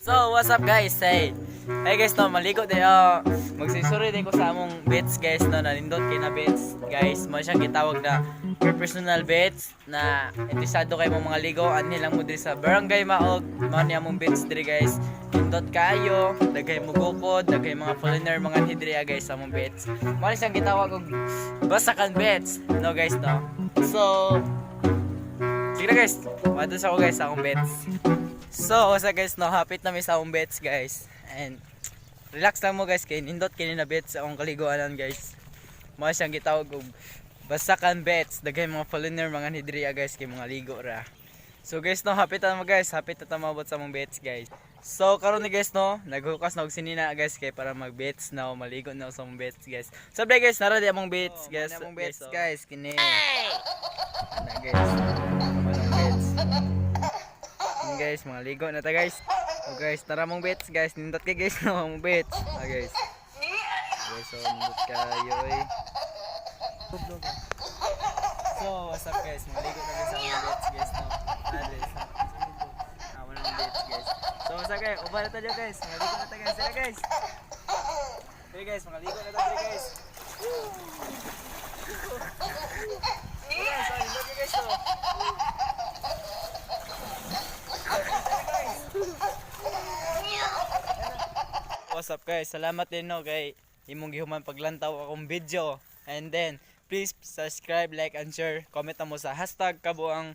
So, what's up guys? Hey guys, no, maligo din. Magsisuri din ko sa among bets guys, no, nanindot kay na bets guys. Mo siyang gitawag na personal bets na interesado kay mong mga ligo. Ani lang mo diri sa Barangay Maog. Mao ni among bets diri guys. Nindot kayo, daghay mo gukod, daghay mga foreigner, mga hidriya guys sa among bets. Mo siyang gitawag og basakan bets, no guys, no. So, sige na guys, matos ako guys sa akong bets. So, sa guys, no, hapit na mi sa akong bets guys. And relax lang mo guys, kay nindot kini na bets sa akong kaliguanan guys. Mao siyang gitawag og basakan bets, daghay mga foreigner, mga hidriya guys, kay mga ligo ra. So guys, no, hapit na mo guys, hapit na tamabot sa among bets guys. So karon ni guys, no, naghukas na og sinina guys kay para mag-bets na o maligo na sa among bets guys. So guys, nara di among bets guys. Among bets guys, kini. Na guys. Among bets. Guys, mga ligo na ta guys. So guys, tara mong bets guys. Nindot kay guys no mong bets. Guys. Guys, so nindot kayo eh. So, what's up guys? Mga ligo kami sa mga bets guys no. Address. Wala ng bets guys. So, what's up guys? Uba na tayo guys. Mga ligo na tayo guys. Sila guys. Okay guys, mga ligo na tayo guys. Okay guys, so nindot kay guys no. What's up guys? Salamat din no kay imong gihuman paglantaw akong video. And then please subscribe, like and share. Comment na mo sa hashtag kabuang